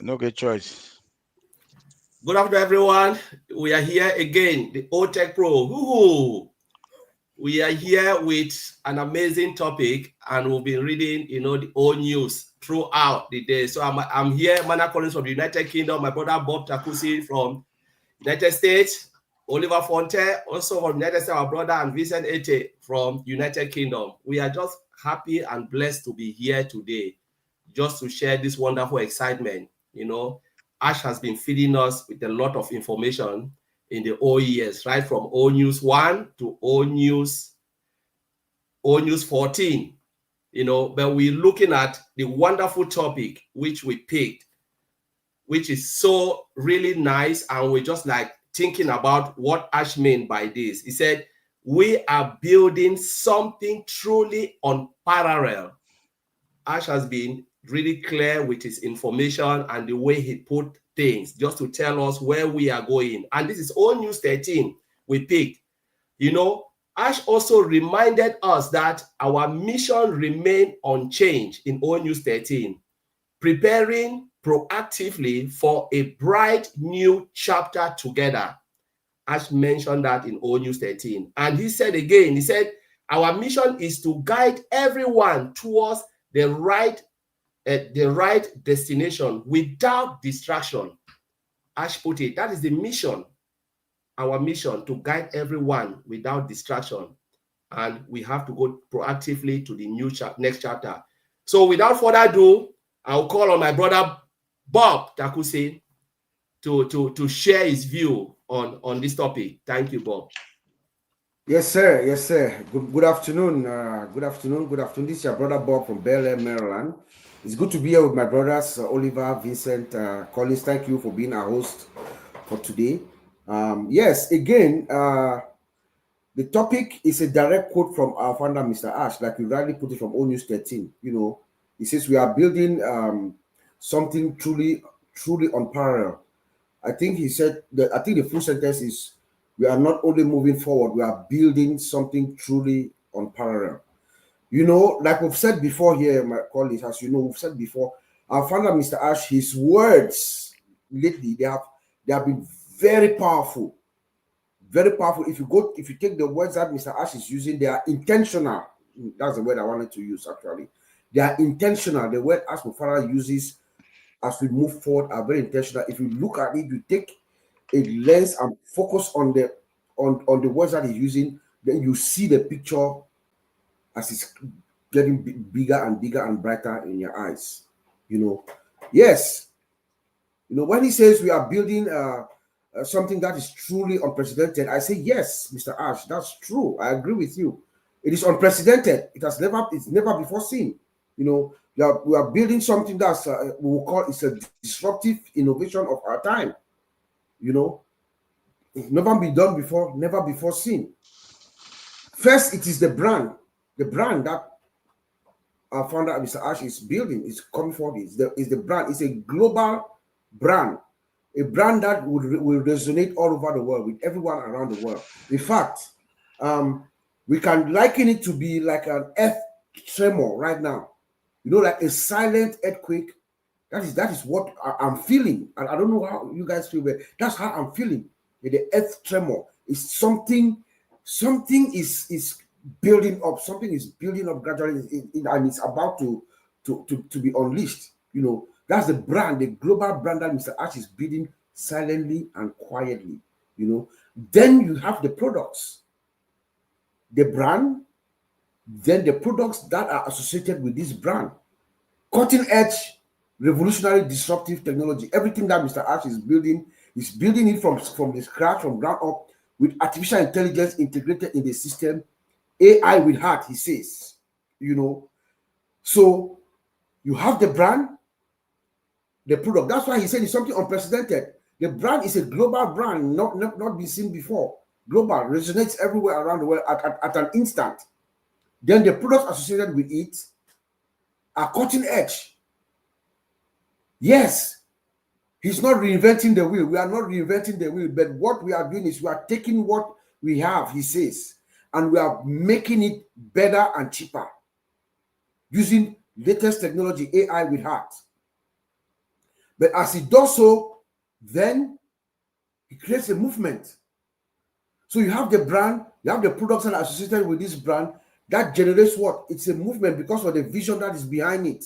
No good choice. Good afternoon, everyone. We are here again, the Otec Pro. Woo-hoo. We are here with an amazing topic, and we've been reading, the old news throughout the day. So I'm here, Mana Collins from the United Kingdom, my brother Bob Takusi from United States, Oliver Fonte, also from United States, our brother, and Vincent Ete from United Kingdom. We are just happy and blessed to be here today, just to share this wonderful excitement. Ash has been feeding us with a lot of information in the old years, right from old news 1 to old news 14. But we're looking at the wonderful topic which we picked, which is so really nice, and we're just like thinking about what Ash meant by this. He said, we are building something truly unparalleled. Ash has been really clear with his information and the way he put things, just to tell us where we are going. And this is all news 13 we picked. Ash also reminded us that our mission remained unchanged in all news 13, preparing proactively for a bright new chapter together. Ash mentioned that in all news 13. And he said again, our mission is to guide everyone towards the right destination without distraction. Ash put it, that is the mission, our mission, to guide everyone without distraction. And we have to go proactively to the next chapter. So without further ado, I'll call on my brother Bob Takusi to share his view on this topic. Thank you, Bob. Yes, sir. Yes, sir. Good afternoon. Good afternoon. Good afternoon. This is your brother Bob from Bel Air, Maryland. It's good to be here with my brothers, Oliver, Vincent, Collins. Thank you for being our host for today. Yes, again, the topic is a direct quote from our founder, Mr. Ash, like we rightly put it from O News 13. He says we are building something truly unparalleled. I think he said that. I think the full sentence is, we are not only moving forward, we are building something truly unparalleled. Like we've said before here, my colleagues, as you know, we've said before, our founder, Mr. Ash, his words lately, they have been very powerful. Very powerful. If you take the words that Mr. Ash is using, they are intentional. That's the word I wanted to use, actually. They are intentional. The word Ash Mufara uses as we move forward are very intentional. If you look at it, you take a lens and focus on the words that he's using, then you see the picture as it's getting bigger and bigger and brighter in your eyes. Yes. When he says we are building something that is truly unprecedented, I say yes, Mr. Ash, that's true. I agree with you. It is unprecedented. It's never before seen. We are building something that's we will call it's a disruptive innovation of our time. It's never been done before, never before seen. First, it is the brand that our founder, Mr. Ash, is building, is coming forward. Is the brand. It's a global brand, a brand that will resonate all over the world with everyone around the world. In fact, we can liken it to be like an earth tremor right now. Like a silent earthquake. That is what I'm feeling. And I don't know how you guys feel, but that's how I'm feeling. The earth tremor is something is building up. Something is building up gradually, and it's about to be unleashed. That's the brand, the global brand that Mr. Ash is building silently and quietly. Then you have the products, the brand, then the products that are associated with this brand. Cutting edge, revolutionary, disruptive technology. Everything that Mr. Ash is building it from the scratch, from ground up, with artificial intelligence integrated in the system, AI with heart, he says. So you have the brand, the product. That's why he said it's something unprecedented. The brand is a global brand, not been seen before. Global, resonates everywhere around the world at an instant. Then the products associated with it are cutting edge. Yes, he's not reinventing the wheel. We are not reinventing the wheel, but what we are doing is we are taking what we have, he says, and we are making it better and cheaper using latest technology, AI with heart. But as he does so, then he creates a movement. So you have the brand, you have the products that are associated with this brand that generates what? It's a movement because of the vision that is behind it.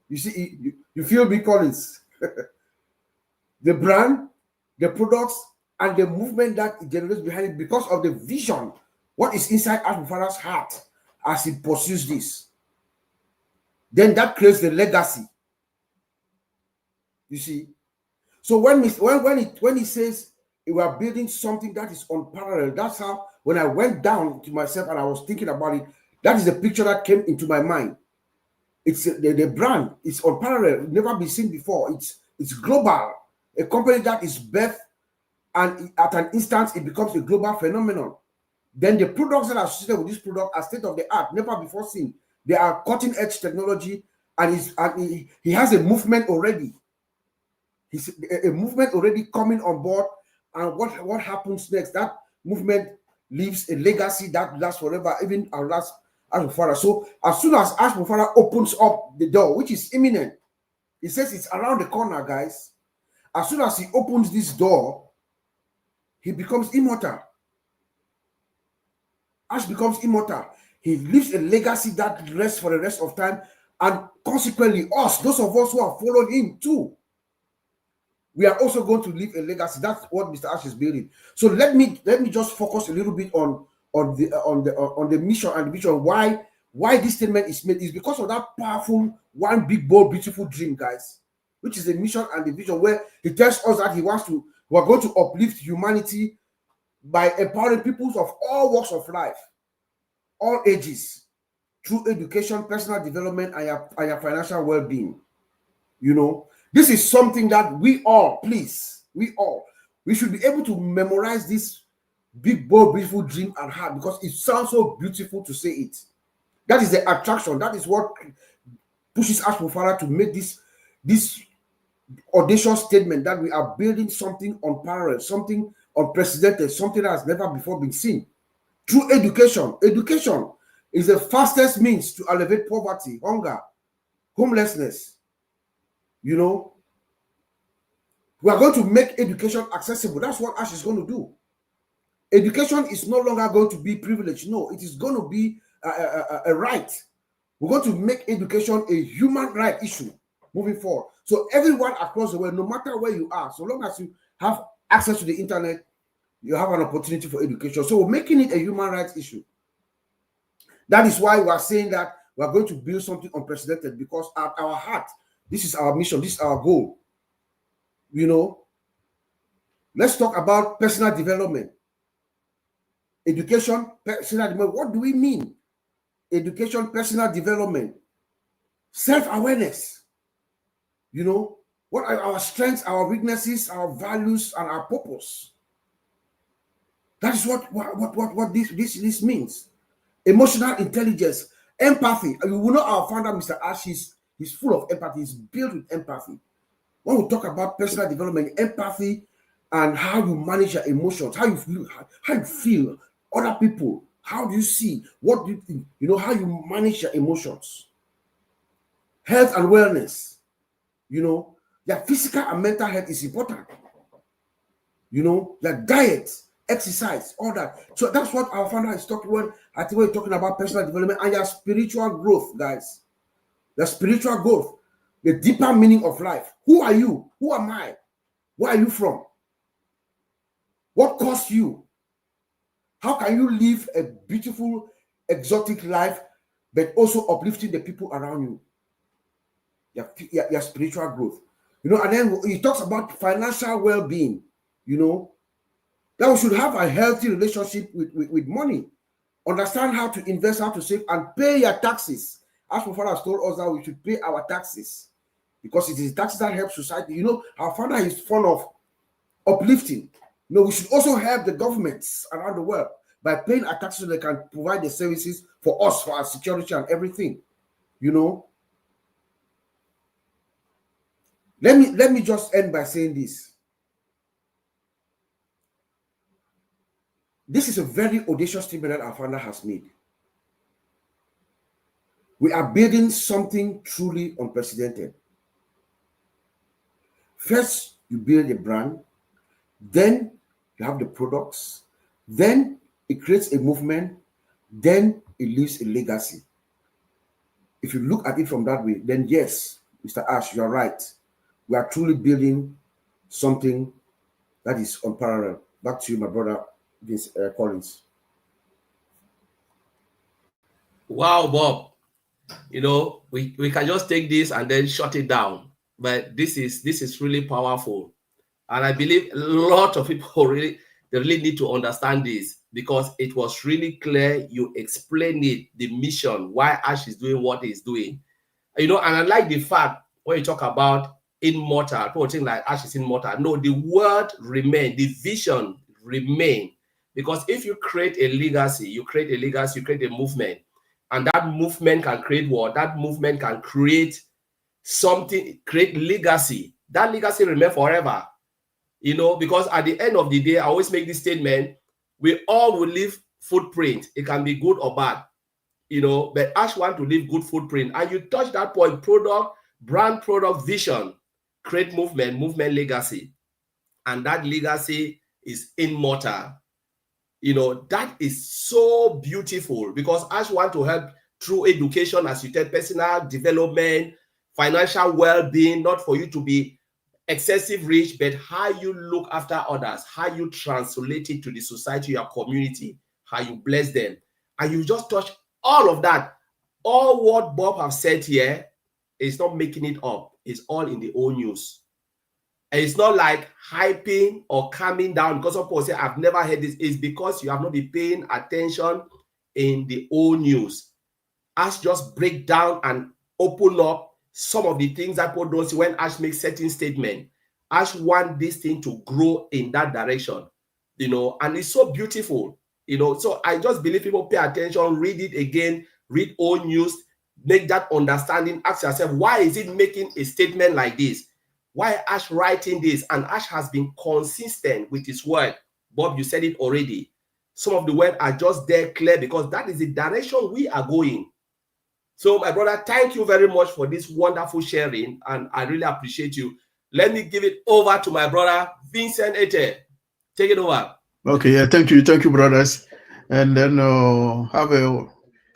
You see, you feel me, Collins? The brand, the products, and the movement that it generates behind it because of the vision, what is inside Ashmufara's heart as he pursues this. Then that creates the legacy. You see, so when he says we are building something that is unparalleled, that's how when I went down to myself and I was thinking about it, that is the picture that came into my mind. It's the brand is unparalleled, never been seen before. It's global, a company that is birthed, and at an instance it becomes a global phenomenon. Then the products that are associated with this product are state of the art, never before seen. They are cutting edge technology, and he has a movement already. He's a movement already coming on board, and what happens next? That movement leaves a legacy that lasts forever, even our last Ashmufara. So as soon as Ashmufara opens up the door, which is imminent, he says it's around the corner, guys. As soon as he opens this door, he becomes immortal. Ash becomes immortal. He leaves a legacy that rests for the rest of time, and consequently, us, those of us who have followed him too, we are also going to leave a legacy. That's what Mr. Ash is building. So let me just focus a little bit on the mission and the vision. Why this statement is made is because of that powerful, one big, bold, beautiful dream, guys, which is the mission and the vision, where he tells us that we are going to uplift humanity by empowering people of all walks of life, all ages, through education, personal development, and your financial well-being. You know, this is something that we should be able to memorize this big, bold, beautiful dream and heart, because it sounds so beautiful to say it. That is the attraction. That is what pushes Ashmufara to make this audacious statement that we are building something unparalleled, something unprecedented, something that has never before been seen. Through education. Education is the fastest means to elevate poverty, hunger, homelessness. You know, we are going to make education accessible. That's what Ash is going to do. Education is no longer going to be privilege. No, it is going to be a right. We're going to make education a human right issue moving forward. So everyone across the world, no matter where you are, so long as you have access to the internet, you have an opportunity for education. So we're making it a human rights issue. That is why we are saying that we are going to build something unprecedented, because at our heart, this is our mission, this is our goal. You know, let's talk about personal development. Education, personal development. What do we mean? Education, personal development, self-awareness. You know, what are our strengths, our weaknesses, our values, and our purpose? That is what this means. Emotional intelligence, empathy. You will know our founder, Mr. Ash, he's full of empathy. He's built with empathy. When we talk about personal development, empathy, and how you manage your emotions, how you feel other people, how do you see, what do you think, you know, how you manage your emotions, health and wellness. You know, your physical and mental health is important. You know, your diet, exercise, all that. So that's what our founder is talking about. I think we're talking about personal development and your spiritual growth, guys. The spiritual growth, the deeper meaning of life. Who are you? Who am I? Where are you from? What caused you? How can you live a beautiful, exotic life, but also uplifting the people around you? Your spiritual growth. You know, and then he talks about financial well-being, you know, that we should have a healthy relationship with money. Understand how to invest, how to save, and pay your taxes. As my father has told us that we should pay our taxes, because it is taxes that help society. You know, our father is fond of uplifting. You know, we should also help the governments around the world by paying our taxes so they can provide the services for us, for our security and everything. You know, let me just end by saying this. This is a very audacious statement that our founder has made. We are building something truly unprecedented. First, you build a brand, then you have the products, then it creates a movement, then it leaves a legacy. If you look at it from that way, then yes, Mr. Ash, you're right. We are truly building something that is unparalleled. Back to you, my brother, Collins. Wow, Bob. We can just take this and then shut it down. But this is really powerful. And I believe a lot of people really need to understand this, because it was really clear. You explained it, the mission, why Ash is doing what he's doing. And I like the fact when you talk about immortal, people think like Ash is immortal. No, the word remain, the vision remain. Because if you create a legacy, you create a movement. And that movement can create what? That movement can create something, create legacy. That legacy remain forever. Because at the end of the day, I always make this statement: we all will leave footprint. It can be good or bad, but Ash want to leave good footprint. And you touch that point: product, brand, product, vision, create movement, legacy. And that legacy is immortal. That is so beautiful, because Ash want to help through education, as you said, personal development, financial well-being, not for you to be excessive rich, but how you look after others, how you translate it to the society, your community, how you bless them. And you just touch all of that. All what Bob have said here is not making it up. It's all in the old news. And it's not like hyping or calming down, because some people say, I've never heard this. It's because you have not been paying attention in the old news. Ash just break down and open up some of the things that people don't see when Ash makes certain statement. Ash want this thing to grow in that direction, and it's so beautiful, So I just believe people pay attention, read it again, read old news, make that understanding, ask yourself, why is it making a statement like this? Why Ash writing this? And Ash has been consistent with his word. Bob, you said it already. Some of the words are just there clear, because that is the direction we are going. So, my brother, thank you very much for this wonderful sharing, and I really appreciate you. Let me give it over to my brother, Vincent Ete. Take it over. Okay, yeah, thank you, brothers. And then have a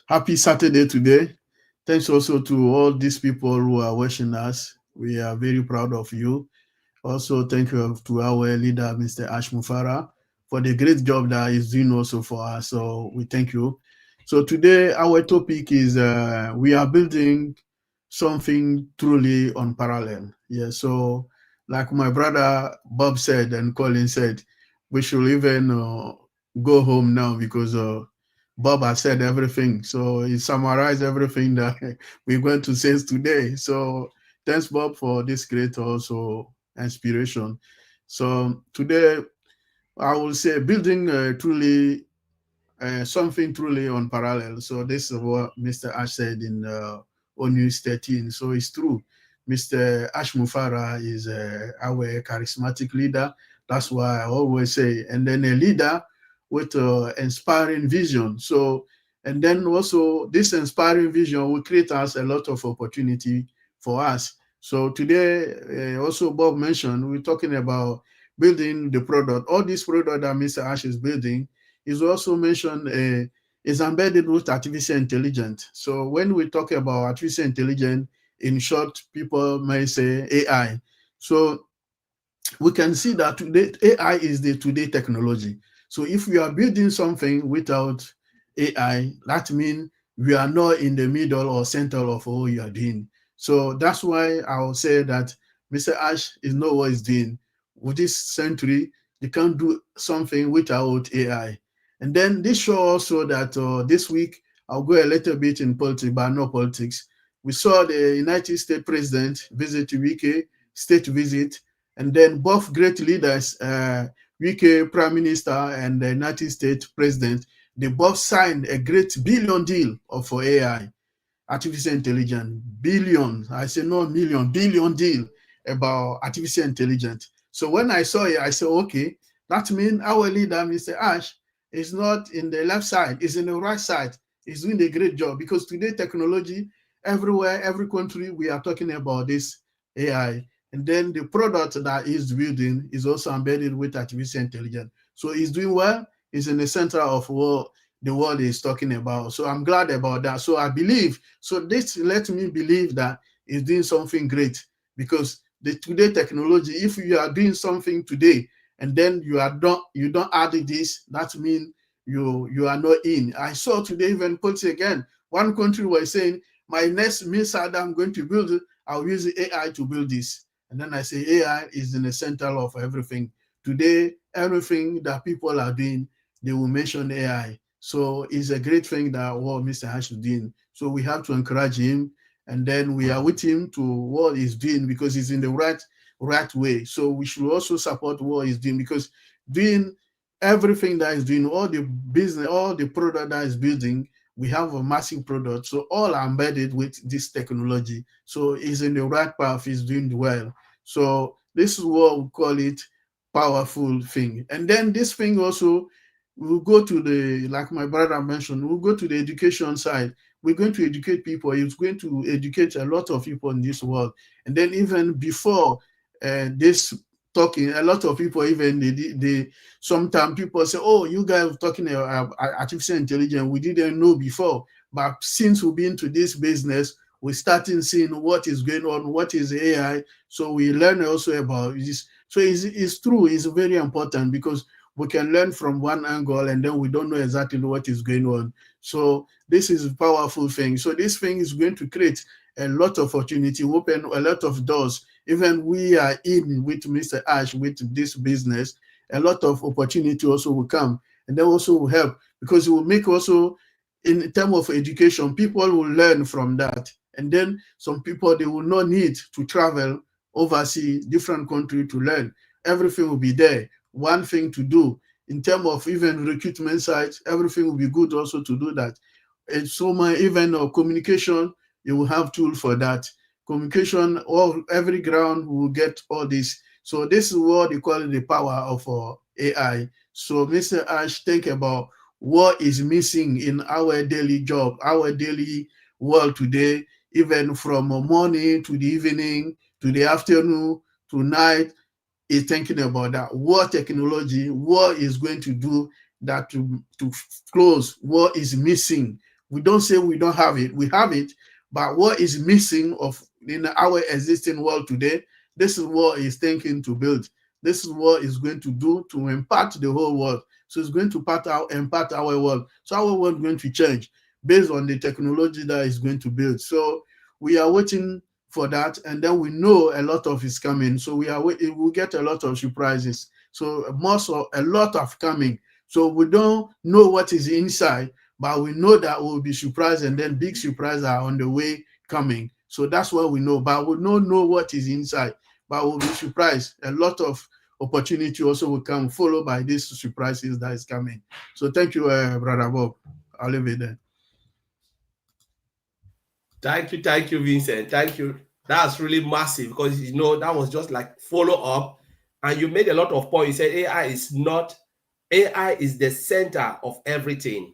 happy Saturday today. Thanks also to all these people who are watching us. We are very proud of you. Also, thank you to our leader, Mr. Ash Mufara, for the great job that he's doing also for us. So we thank you. So today, our topic is we are building something truly unparalleled. Yeah, so like my brother Bob said and Colin said, we should even go home now, because Bob has said everything. So he summarized everything that we're going to say today. So thanks, Bob, for this great also inspiration. So today, I will say building truly something truly unparalleled. So this is what Mr. Ash said in News 13. So it's true. Mr. Ash Mufara is our charismatic leader. That's why I always say, and then a leader with inspiring vision. So, and then also this inspiring vision will create us a lot of opportunity for us. So today, also Bob mentioned, we're talking about building the product. All this product that Mr. Ash is building is also mentioned is embedded with artificial intelligence. So when we talk about artificial intelligence, in short, people may say AI. So we can see that today AI is the today technology. So if we are building something without AI, that means we are not in the middle or center of what you are doing. So that's why I will say that Mr. Ash is not what he's doing. With this century, you can't do something without AI. And then this show also that this week, I'll go a little bit in politics, but not politics. We saw the United States president visit UK, state visit, and then both great leaders, UK Prime Minister and the United States President, they both signed a great billion deal for AI, artificial intelligence. Billion, I say not million, billion deal about artificial intelligence. So when I saw it, I said, okay, that means our leader, Mr. Ash, is not in the left side, is in the right side. He's doing a great job, because today technology, everywhere, every country, we are talking about this AI. And then the product that he's building is also embedded with artificial intelligence. So he's doing well. He's in the center of what the world is talking about. So I'm glad about that. So I believe, so this let me believe that he's doing something great, because the today technology, if you are doing something today and then you don't add this, that means you are not in. I saw today even put again, one country was saying, my next missile that I'm going to build, I'll use AI to build this. And then I say AI is in the center of everything. Today, everything that people are doing, they will mention AI. So it's a great thing that what Mr. Ash is doing. So we have to encourage him, and then we are with him to what he's doing, because he's in the right way. So we should also support what he's doing, because doing everything that he's doing, all the business, all the product that he's building, we have a massive product. So all are embedded with this technology. So he's in the right path, he's doing well. So this is what we call it powerful thing. And then this thing also, we'll go to the, like my brother mentioned, we'll go to the education side. We're going to educate people. It's going to educate a lot of people in this world. And then even before this talking, a lot of people, even they sometimes people say, oh, you guys are talking about artificial intelligence, we didn't know before. But since we've been to this business, we're starting seeing what is going on, what is AI. So we learn also about this. So it's true, it's very important, because we can learn from one angle and then we don't know exactly what is going on. So this is a powerful thing. So this thing is going to create a lot of opportunity, open a lot of doors. Even we are in with Mr. Ash with this business, a lot of opportunity also will come, and then also will help, because it will make also, in terms of education, people will learn from that. And then some people, they will not need to travel overseas, different country to learn. Everything will be there. One thing to do in terms of even recruitment sites, everything will be good also to do that. And so my even communication, you will have tool for that. Communication, all every ground will get all this. So this is what they call the power of AI. So Mr. Ash, think about what is missing in our daily job, our daily world today, even from morning to the evening, to the afternoon, to night, is thinking about that. What technology, what is going to do that to close what is missing. We don't say we don't have it, we have it, but what is missing of in our existing world today, this is what is thinking to build. This is what is going to do to impact the whole world. So it's going to impact our world. So our world is going to change based on the technology that is going to build. So we are waiting for that, and then we know a lot of is coming. So we'll get a lot of surprises. So a lot of coming. So we don't know what is inside, but we know that we'll be surprised, and then big surprises are on the way coming. So that's what we know, but we don't know what is inside, but we'll be surprised. A lot of opportunity also will come, followed by these surprises that is coming. So thank you, Brother Bob. I'll leave it there. Thank you, Vincent. Thank you. That's really massive, because that was just like follow up, and you made a lot of points. You said AI is the center of everything.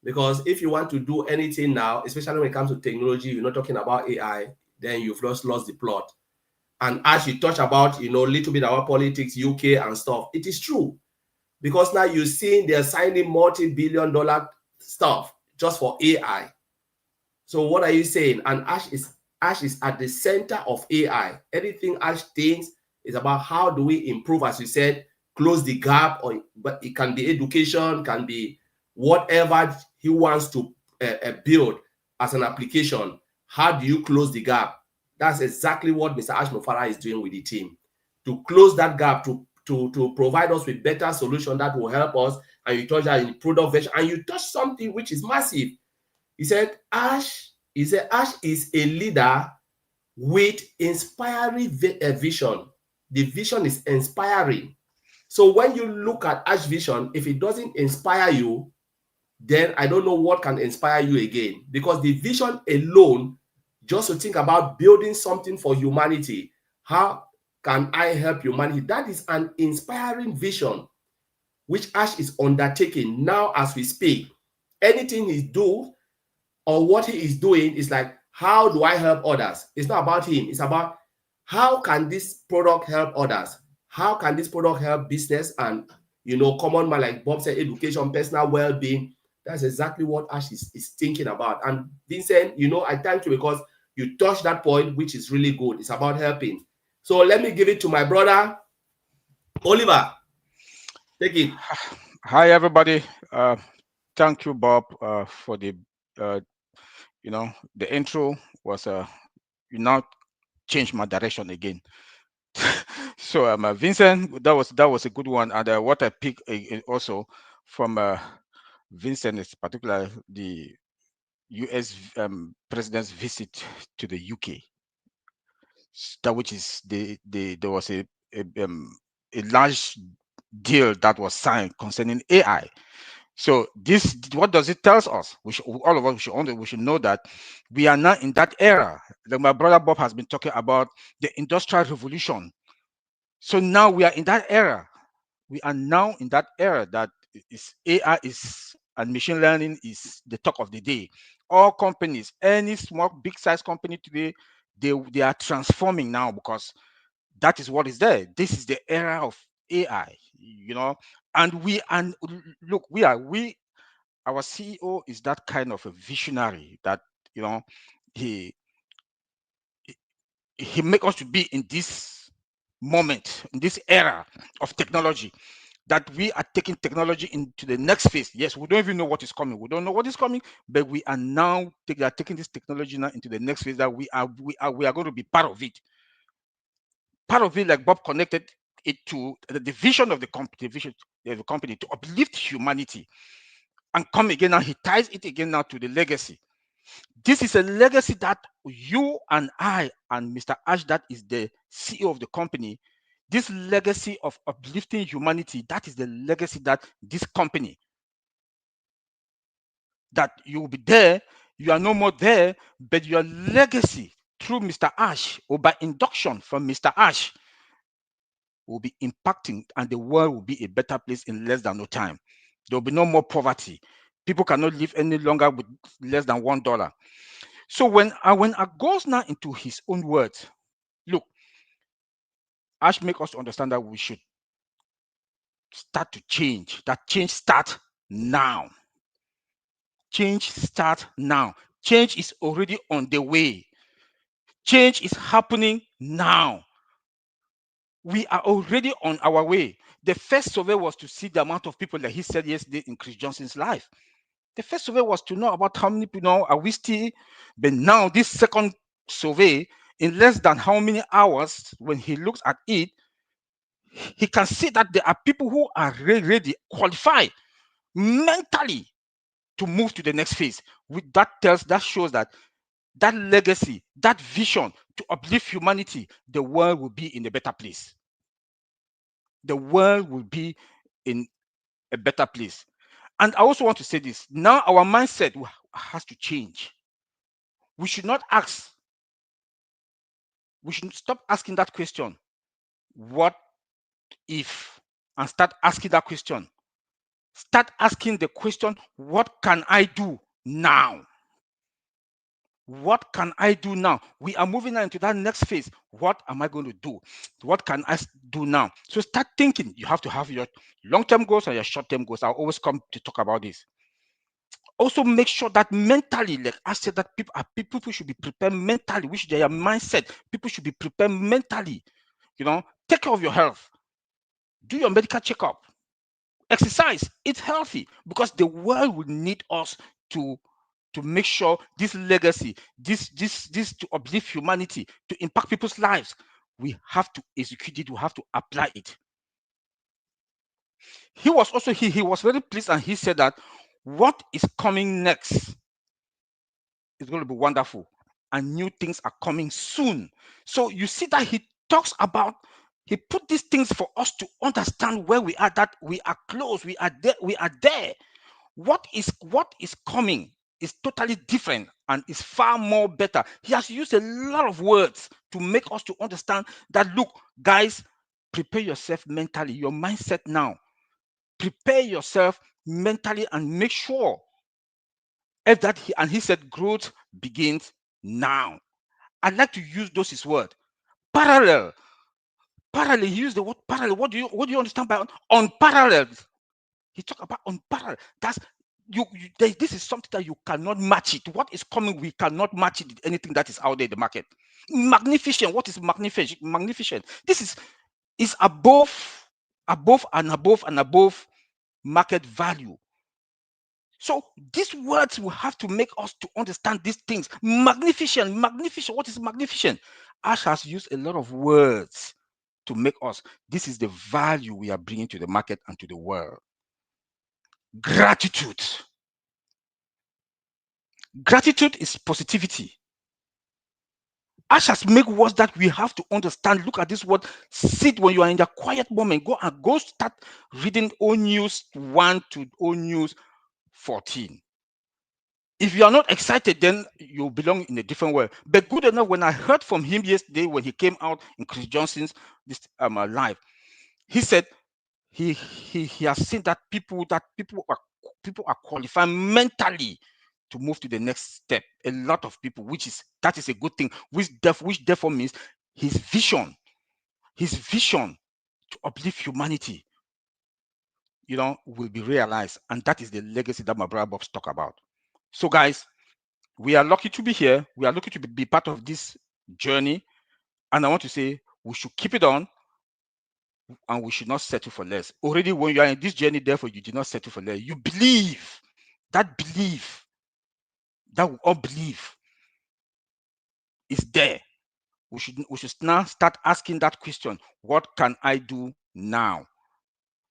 Because if you want to do anything now, especially when it comes to technology, you're not talking about AI, then you've just lost the plot. And as you touch about, little bit about politics, UK and stuff, it is true. Because now you're seeing they're signing multi-billion-dollar stuff just for AI. So what are you saying? And Ash is at the center of AI. Anything Ash thinks is about how do we improve, as you said, close the gap, but it can be education, can be whatever he wants to build as an application. How do you close the gap? That's exactly what Mr. Ash Mofara is doing with the team, to close that gap, to provide us with better solution that will help us. And you touch that in product version, and you touch something which is massive. He said Ash is a leader with inspiring vision. The vision is inspiring. So when you look at Ash vision, if it doesn't inspire you, then I don't know what can inspire you again. Because the vision alone, just to think about building something for humanity, how can I help humanity? That is an inspiring vision, which Ash is undertaking now as we speak. Anything he do or what he is doing is like, how do I help others? It's not about him. It's about how can this product help others? How can this product help business and, common man, like Bob said, education, personal well-being? That's exactly what Ash is thinking about. And Vincent, I thank you because you touched that point, which is really good. It's about helping. So let me give it to my brother, Oliver. Take it. Hi, everybody. Thank you, Bob, for the, the intro was, you now changed my direction again. So, Vincent, that was a good one. And what I picked also from Vincent is particularly the U.S. president's visit to the UK. That which is there was a large deal that was signed concerning AI. So this, what does it tells us? All of us we should know that we are now in that era. Like my brother Bob has been talking about the industrial revolution. So now we are in that era. We are now in that era that is AI is and machine learning is the talk of the day. All companies, any small, big size company today, they are transforming now because that is what is there. This is the era of AI, and look, we our CEO is that kind of a visionary that he he make us to be in this moment, in this era of technology, that we are taking technology into the next phase. Yes, we don't even know what is coming. We don't know what is coming, but we are now taking this technology now into the next phase that we are going to be part of it. Part of it, like Bob connected it to the vision of the company, to uplift humanity, and come again now. He ties it again now to the legacy. This is a legacy that you and I and Mr. Ash, that is the CEO of the company, this legacy of uplifting humanity, that is the legacy that this company, that you will be there, you are no more there, but your legacy through Mr. Ash or by induction from Mr. Ash will be impacting, and the world will be a better place in less than no time. There will be no more poverty. People cannot live any longer with less than $1. So when I goes now into his own words, look, Ash make us understand that we should start to change. That change start now. Change start now. Change is already on the way. Change is happening now. We are already on our way. The first survey was to see the amount of people that he said yesterday in Chris Johnson's life. The first survey was to know about how many people now are we still. But now this second survey, in less than how many hours, when he looks at it, he can see that there are people who are ready, qualified mentally to move to the next phase. With that shows that legacy, that vision to uplift humanity, the world will be in a better place. The world will be in a better place. And I also want to say this. Now our mindset has to change. We should not ask. We should stop asking that question, what if, and start asking that question. Start asking the question, what can I do now? What can I do now? We are moving on into that next phase. What am I going to do? What can I do now? So start thinking. You have to have your long-term goals and your short-term goals. I'll always come to talk about this. Also make sure that mentally, like I said, that people should be prepared mentally, which their mindset. People should be prepared mentally. Take care of your health. Do your medical checkup. Exercise. Eat healthy, because the world will need us to make sure this legacy, this to uplift humanity, to impact people's lives, we have to execute it. We have to apply it. He was also he was very pleased, and he said that what is coming next is going to be wonderful, and new things are coming soon. So you see that he talks about, he put these things for us to understand where we are, that we are close, we are there. What is coming is totally different and is far more better. He has used a lot of words to make us to understand that, look, guys, prepare yourself mentally, your mindset now. Prepare yourself mentally and make sure he said growth begins now. I'd like to use those his word. Parallel. Parallel. He used the word parallel. What do you understand by unparalleled? He talked about unparalleled. That's this is something that you cannot match it. What is coming, we cannot match it with anything that is out there in the market. Magnificent. What is magnificent? Magnificent. This is above market value. So these words will have to make us to understand these things. Magnificent. What is magnificent? Ash has used a lot of words to make us. This is the value we are bringing to the market and to the world. Gratitude. Gratitude is positivity. Ash has made words that we have to understand. Look at this word. Sit when you are in the quiet moment. Go start reading O News 1 to O News 14. If you are not excited, then you belong in a different world. But good enough, when I heard from him yesterday when he came out in Chris Johnson's live, he said he has seen that people are qualifying mentally to move to the next step. A lot of people, that is a good thing, which therefore means his vision to uplift humanity, will be realized. And that is the legacy that my brother Bob's talk about. So guys, we are lucky to be here. We are lucky to be part of this journey. And I want to say we should keep it on, and we should not settle for less. Already when you are in this journey, therefore you did not settle for less. You believe. That belief, that we all believe, is there. We should now start asking that question: what can I do now?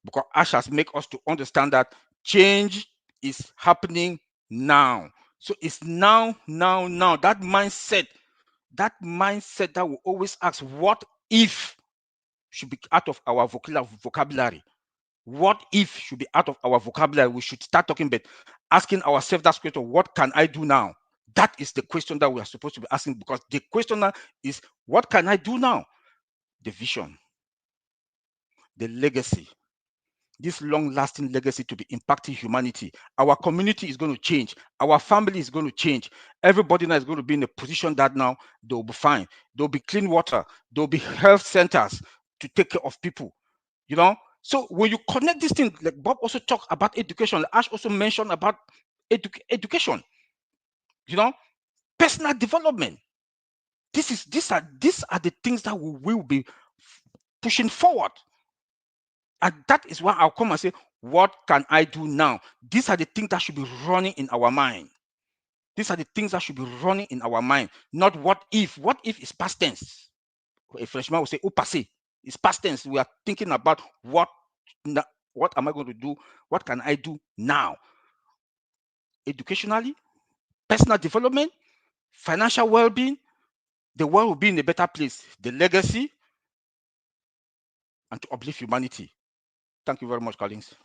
Because Ash has made us to understand that change is happening now. So it's now. That mindset that we always ask, what if, should be out of our vocabulary. What if should be out of our vocabulary. We should start talking about asking ourselves that question: what can I do now? That is the question that we are supposed to be asking, because the question now is, what can I do now? The vision, the legacy, this long-lasting legacy to be impacting humanity. Our community is going to change. Our family is going to change. Everybody now is going to be in a position that now they'll be fine. There'll be clean water. There'll be health centers to take care of people. So when you connect this thing, like Bob also talked about education, Ash also mentioned about education. Personal development. These are the things that we will be pushing forward. And that is why I'll come and say, what can I do now? These are the things that should be running in our mind. These are the things that should be running in our mind, not what if. What if is past tense. A Frenchman will say, au passé. It's past tense. We are thinking about what am I going to do? What can I do now? Educationally, personal development, financial well-being, the world will be in a better place. The legacy, and to uplift humanity. Thank you very much, Collins.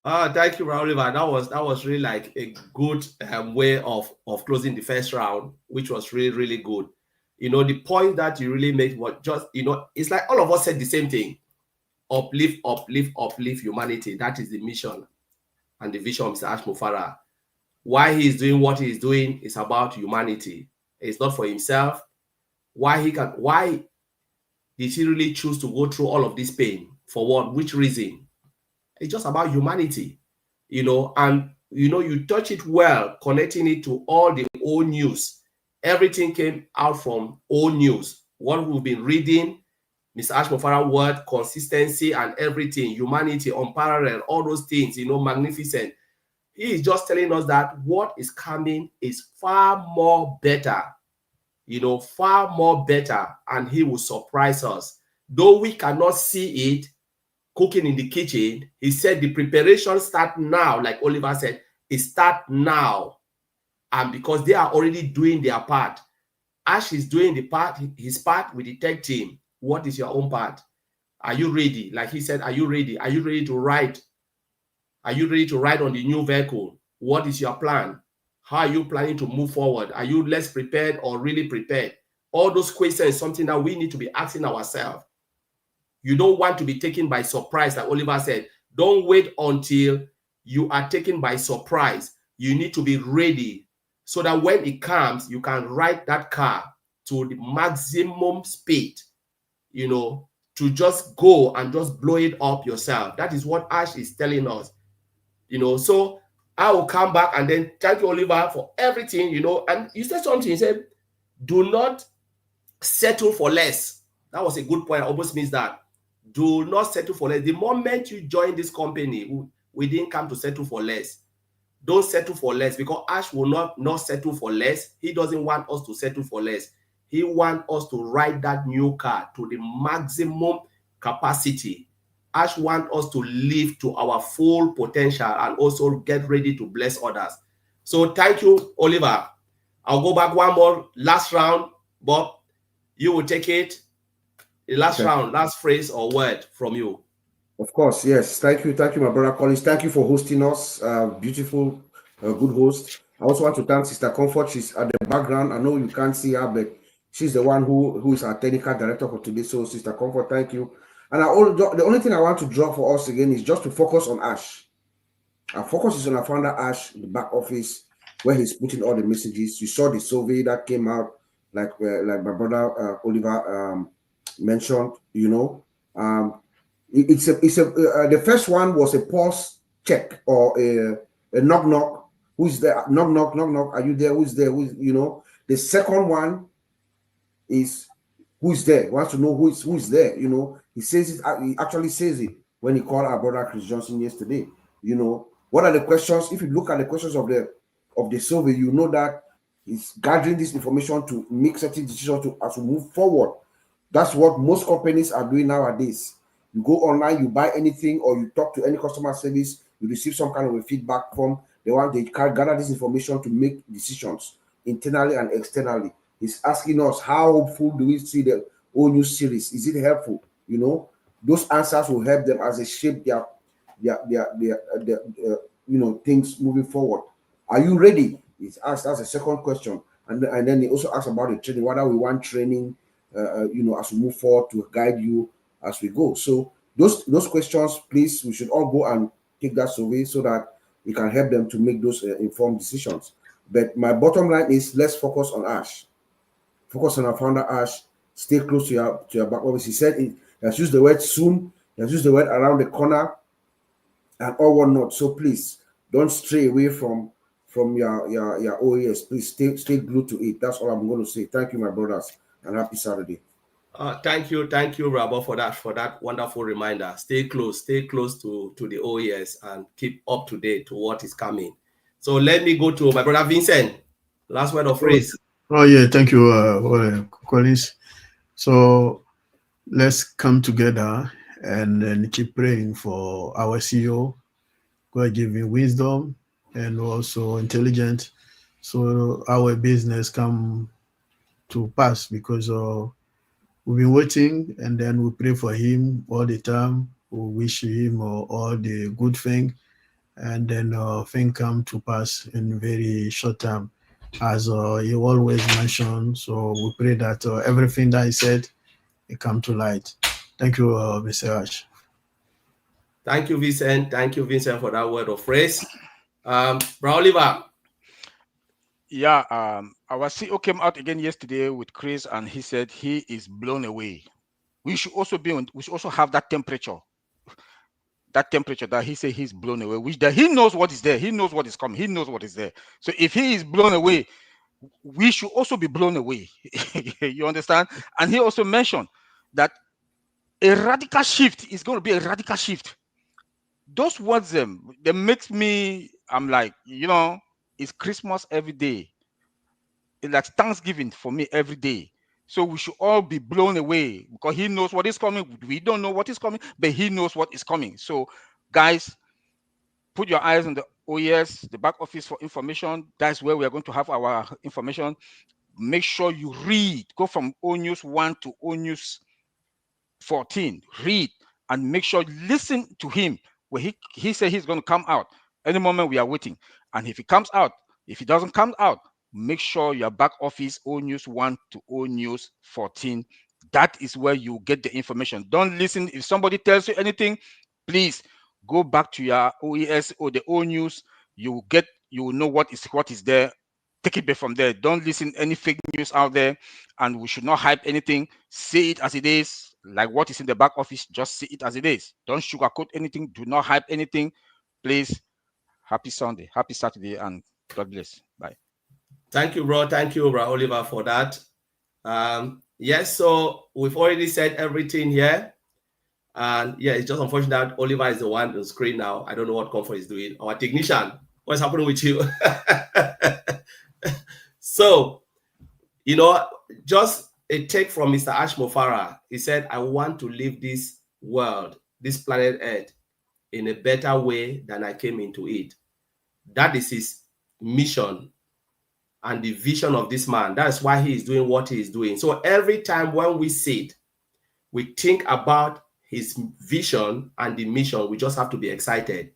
Thank you, Oliver. That was really like a good way of closing the first round, which was really, really good. The point that you really made was just, it's like all of us said the same thing. Uplift humanity. That is the mission and the vision of Mr. Ash Mufara. Why he is doing what he is doing is about humanity. It's not for himself. Why did he really choose to go through all of this pain? For what? Which reason? It's just about humanity, and you touch it well, connecting it to all the old news. Everything came out from old news. What we've been reading, Mr. Ash Mufara word, consistency and everything, humanity, unparalleled, all those things, magnificent. He is just telling us that what is coming is far more better, far more better, and he will surprise us. Though we cannot see it cooking in the kitchen, he said the preparation start now, like Oliver said, it start now. And because they are already doing their part, Ash is doing his part with the tech team. What is your own part? Are you ready? Like he said, are you ready? Are you ready to ride? Are you ready to ride on the new vehicle? What is your plan? How are you planning to move forward? Are you less prepared or really prepared? All those questions is something that we need to be asking ourselves. You don't want to be taken by surprise, like Oliver said. Don't wait until you are taken by surprise. You need to be ready. so that when it comes, you can ride that car to the maximum speed, to just go and just blow it up yourself. That is what Ash is telling us, So I will come back and then thank you, Oliver, for everything, And you said something, you said, do not settle for less. That was a good point. I almost missed that. Do not settle for less. The moment you join this company, we didn't come to settle for less. Don't settle for less, because Ash will not settle for less. He doesn't want us to settle for less. He wants us to ride that new car to the maximum capacity. Ash wants us to live to our full potential and also get ready to bless others. So thank you, Oliver. I'll go back one more last round, Bob. You will take it. The last round, last phrase or word from you. Of course, yes. Thank you, my brother Collins. Thank you for hosting us. Beautiful, good host. I also want to thank Sister Comfort. She's at the background. I know you can't see her, but she's the one who is our technical director for today. So, Sister Comfort, thank you. And the only thing I want to draw for us again is just to focus on Ash. Our focus is on our founder Ash, the back office, where he's putting all the messages. You saw the survey that came out, like my brother Oliver mentioned. The first one was a pulse check or a knock knock. Who's there? Knock knock knock knock. Are you there? Who's there? The second one is who's there. He wants to know who's there. He says it. He actually says it when he called our brother Chris Johnson yesterday. What are the questions? If you look at the questions of the survey, you know that he's gathering this information to make certain decisions as we move forward. That's what most companies are doing nowadays. You go online, you buy anything, or you talk to any customer service, you receive some kind of a feedback from they gather this information to make decisions internally and externally. He's asking us, how hopeful do we see the whole new series? Is it helpful? Those answers will help them as they shape their things moving forward. Are you ready? He's asked. That's the second question, and then he also asked about the training, whether we want training, as we move forward to guide you as we go. So those questions, please, we should all go and take that survey so that we can help them to make those informed decisions. But my bottom line is, let's focus on Ash. Focus on our founder Ash. Stay close to your back office. He said he has used the word soon. He has used the word around the corner and all whatnot. So please don't stray away from your OAS. Please stay glued to it. That's all I'm going to say. Thank you, my brothers, and happy Saturday. Thank you, Rabo, for that wonderful reminder. Stay close to the OES and keep up to date to what is coming. So let me go to my brother Vincent. Last word of phrase. Oh yeah, thank you, Collins. So let's come together and then keep praying for our CEO. God give him wisdom and also intelligence, so our business come to pass, because we've been waiting, and then we pray for him all the time. We wish him all the good thing, and then thing come to pass in very short time, as he always mentioned. So we pray that everything that he said, it come to light. Thank you, Mr. Ash. Thank you, Vincent. Thank you, Vincent, for that word of phrase. Bro Oliver. Yeah, our CEO came out again yesterday with Chris, and he said he is blown away. We should also have that temperature. That temperature that he said he's blown away, which that he knows what is there, he knows what is coming, he knows what is there. So if he is blown away, we should also be blown away. You understand? And he also mentioned that a radical shift is going to be a radical shift. Those words, they makes me, I'm like, it's Christmas every day. It's like Thanksgiving for me every day. So we should all be blown away, because he knows what is coming. We don't know what is coming, but he knows what is coming. So guys, put your eyes on the OES, the back office for information. That's where we are going to have our information. Make sure you read. Go from ONews 1 to ONews 14. Read and make sure you listen to him. Where he said he's going to come out any moment. We are waiting. And if he comes out, if he doesn't come out, make sure your back office ONews 1 to ONews 14. That is where you get the information. Don't listen. If somebody tells you anything, please go back to your OES or the ONews. You will know what is there take it back from there. Don't listen any fake news out there, and we should not hype anything. Say it as it is, like what is in the back office. Just see it as it is. Don't sugarcoat anything. Do not hype anything. Please. Happy Sunday, happy Saturday, and God bless. Bye. Thank you, bro. Thank you, bro Oliver, for that. Yes, so we've already said everything here. And yeah, it's just unfortunate that Oliver is the one on the screen now. I don't know what Comfort is doing. Our technician, what's happening with you? So, you know, just a take from Mr. Ash Mofara. He said, I want to leave this world, this planet Earth, in a better way than I came into it. That is his mission and the vision of this man. That's why he is doing what he is doing. So every time when we sit, we think about his vision and the mission, we just have to be excited.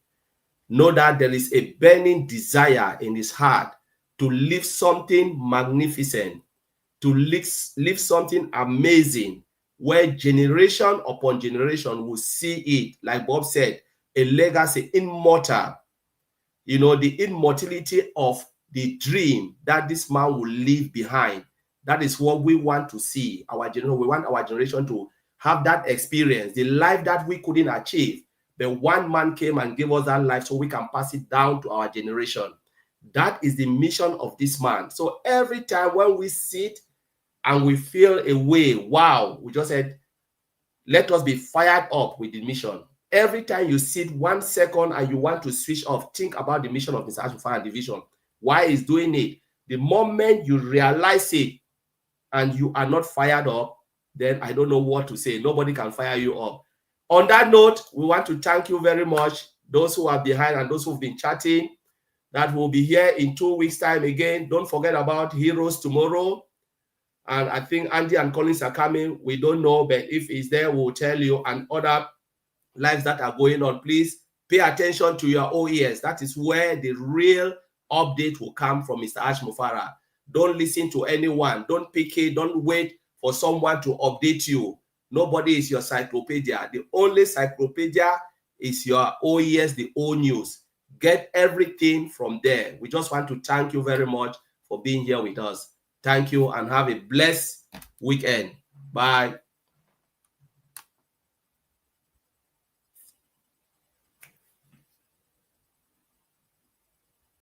Know that there is a burning desire in his heart to live something magnificent, to live something amazing, where generation upon generation will see it. Like Bob said, a legacy, immortal. You know, the immortality of the dream that this man will leave behind. That is what we want to see. We want our generation to have that experience, the life that we couldn't achieve. But one man came and gave us that life so we can pass it down to our generation. That is the mission of this man. So every time when we sit and we feel a way, wow, we just said, let us be fired up with the mission. Every time you sit 1 second and you want to switch off, think about the mission of Mr. Ashfire and division. Why he's doing it. The moment you realize it and you are not fired up, then I don't know what to say. Nobody can fire you up. On that note, we want to thank you very much, those who are behind and those who've been chatting. That will be here in 2 weeks' time again. Don't forget about Heroes tomorrow. And I think Andy and Collins are coming. We don't know, but if he's there, we'll tell you. And other lives that are going on, please pay attention to your OES. That is where the real update will come from Mr. Ash Mofara. Don't listen to anyone. Don't pick it. Don't wait for someone to update you. Nobody is your encyclopedia. The only encyclopedia is your OES, the O News. Get everything from there. We just want to thank you very much for being here with us. Thank you and have a blessed weekend. Bye.